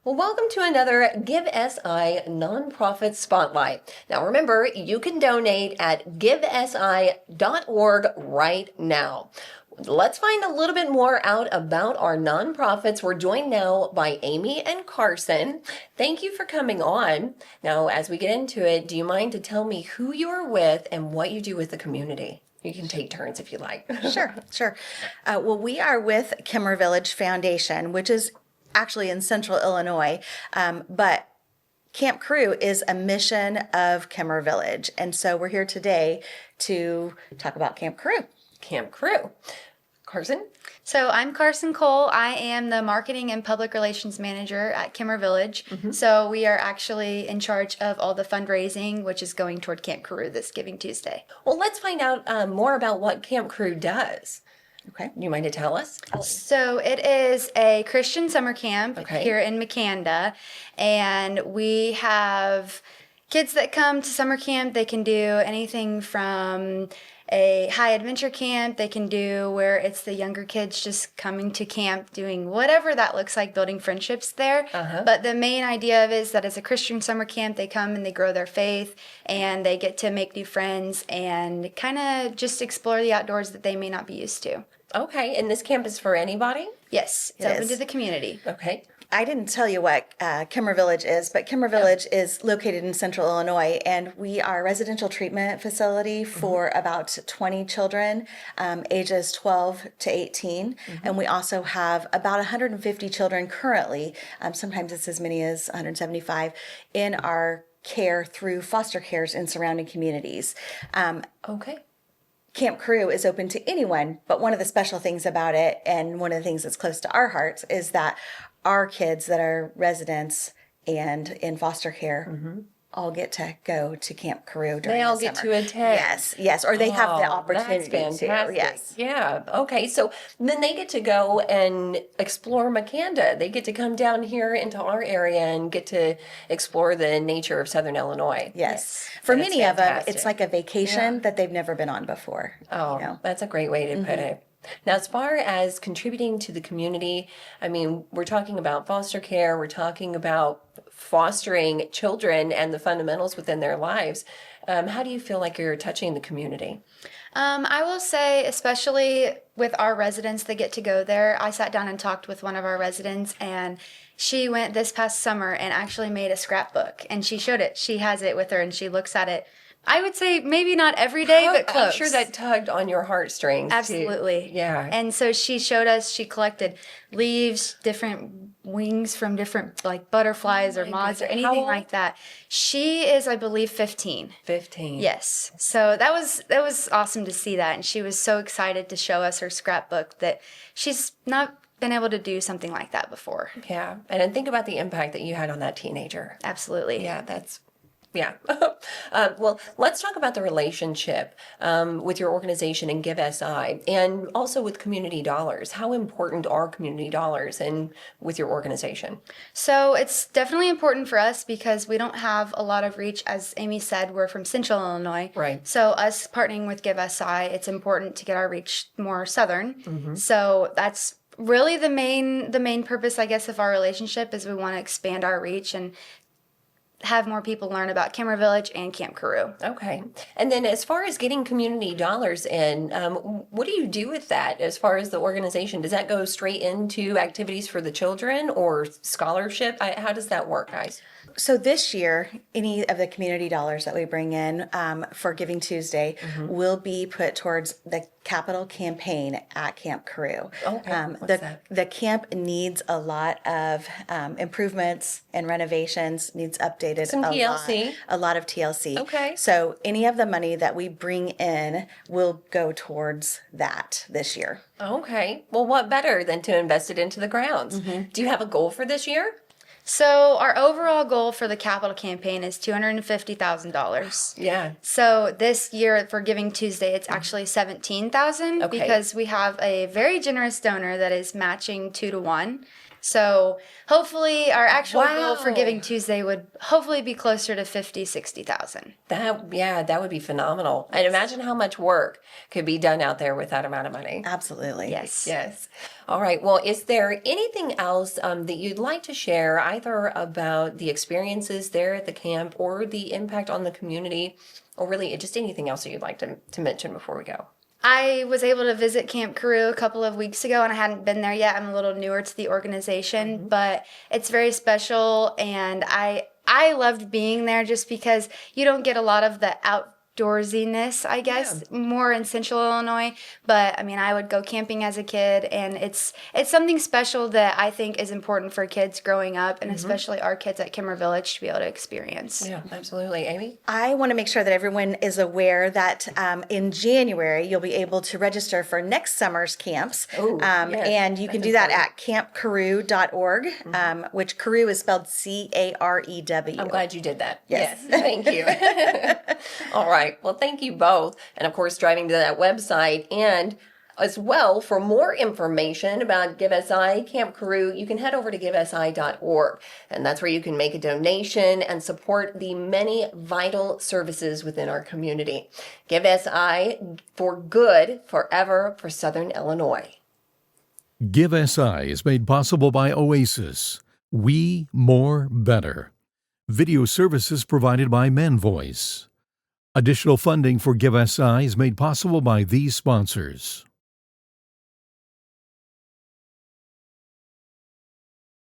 Well, welcome to another GiveSI Nonprofit Spotlight. Now remember, you can donate at givesi.org right now. Let's find a little bit more out about our nonprofits. We're joined now by Amy and Carson. Thank you for coming on. Now, as we get into it, do you mind to tell me who you're with and what you do with the community? You can take turns if you like. Sure. Well, we are with Kemmerer Village Foundation, which is actually in central Illinois, but Camp Crew is a mission of Kemmerer Village. And so we're here today to talk about Camp Crew. Camp Crew. Carson? So I'm Carson Cole. I am the marketing and public relations manager at Kemmerer Village. So we are actually in charge of all the fundraising, which is going toward Camp Crew this Giving Tuesday. Well, let's find out more about what Camp Crew does. Okay. You mind to tell us? So it is a Christian summer camp Okay. here in McAnda, and we have kids that come to summer camp. They can do anything from a high adventure camp. They can do where it's the younger kids just coming to camp, doing whatever that looks like, building friendships there. But the main idea of it is that as a Christian summer camp, they come and they grow their faith and they get to make new friends and kind of just explore the outdoors that they may not be used to. Okay, and this camp is for anybody? Yes, it's It open is. to the community. Okay. I didn't tell you what Kemmerer Village is, but Kemmerer Village is located in central Illinois, and we are a residential treatment facility for about 20 children, ages 12 to 18. And we also have about 150 children currently, sometimes it's as many as 175, in our care through foster cares in surrounding communities. Okay. Camp Crew is open to anyone, but one of the special things about it, and one of the things that's close to our hearts, is that our kids that are residents and in foster care all get to go to Camp Crew during They all the get summer. to attend. Yes, or they have the Oh, opportunity that's to. fantastic. Yes. Yeah. Okay. So then they get to go and explore McAnda. They get to come down here into our area and get to explore the nature of Southern Illinois. Yes. For That's many of them, fantastic. it's like a vacation that they've never been on before. Oh, you know? that's a great way to put it. Now, as far as contributing to the community, I mean, we're talking about foster care, we're talking about fostering children and the fundamentals within their lives. How do you feel like you're touching the community? I will say, especially with our residents that get to go there, I sat down and talked with one of our residents, and she went this past summer and actually made a scrapbook, and she showed it. She has it with her, and she looks at it. I would say maybe not every day, but close. I'm sure that tugged on your heartstrings. too. Absolutely. Yeah. And so she showed us, she collected leaves, different wings from different like butterflies or moths or goodness. How anything old? like that. She is, I believe, 15. 15. Yes. So that was awesome to see that. And she was so excited to show us her scrapbook that she's not been able to do something like that before. Yeah. And then think about the impact that you had on that teenager. Absolutely. Yeah, yeah. Well, let's talk about the relationship with your organization and GiveSI and also with community dollars. How important are community dollars and with your organization? So it's definitely important for us because we don't have a lot of reach. As Amy said, we're from Central Illinois. Right. So us partnering with GiveSI, it's important to get our reach more southern. So that's really the main purpose, I guess, of our relationship is we want to expand our reach and have more people learn about Kemmerer Village and Camp Carew. Okay. And then as far as getting community dollars in, what do you do with that as far as the organization? Does that go straight into activities for the children or scholarship? How does that work, guys? So this year, any of the community dollars that we bring in for Giving Tuesday will be put towards the capital campaign at Camp Crew. Okay. What's that? The camp needs a lot of improvements and renovations, needs updated Some TLC. A lot of TLC. Okay. So any of the money that we bring in will go towards that this year. Okay. Well, what better than to invest it into the grounds? Do you have a goal for this year? So our overall goal for the capital campaign is $250,000. Yeah. So this year for Giving Tuesday, it's actually $17,000 Okay. because we have a very generous donor that is matching 2 to 1. So hopefully our actual goal for Wow. Giving Tuesday would hopefully be closer to 50, 60,000. That would be phenomenal. And imagine how much work could be done out there with that amount of money. Absolutely. Yes. Yes. All right. Well, is there anything else that you'd like to share, either about the experiences there at the camp or the impact on the community, or really just anything else that you'd like to mention before we go? I was able to visit Camp Carew a couple of weeks ago, and I hadn't been there yet. I'm a little newer to the organization, but it's very special, and I loved being there just because you don't get a lot of the outdoorsiness, I guess, more in Central Illinois. But I mean, I would go camping as a kid, and it's something special that I think is important for kids growing up, and especially our kids at Kemmerer Village to be able to experience. Yeah, absolutely. Amy? I want to make sure that everyone is aware that in January you'll be able to register for next summer's camps. Oh, yes, and you can do that at campcarew.org, which Carew is spelled Carew. I'm glad you did that. Yes. Thank you. All right. Well, thank you both. And of course, driving to that website, and as well, for more information about GiveSI Camp Carew, you can head over to givesi.org. And that's where you can make a donation and support the many vital services within our community. GiveSI, for good, forever, for Southern Illinois. GiveSI is made possible by Oasis. We More Better. Video services provided by MenVoice. Additional funding for GiveSI is made possible by these sponsors.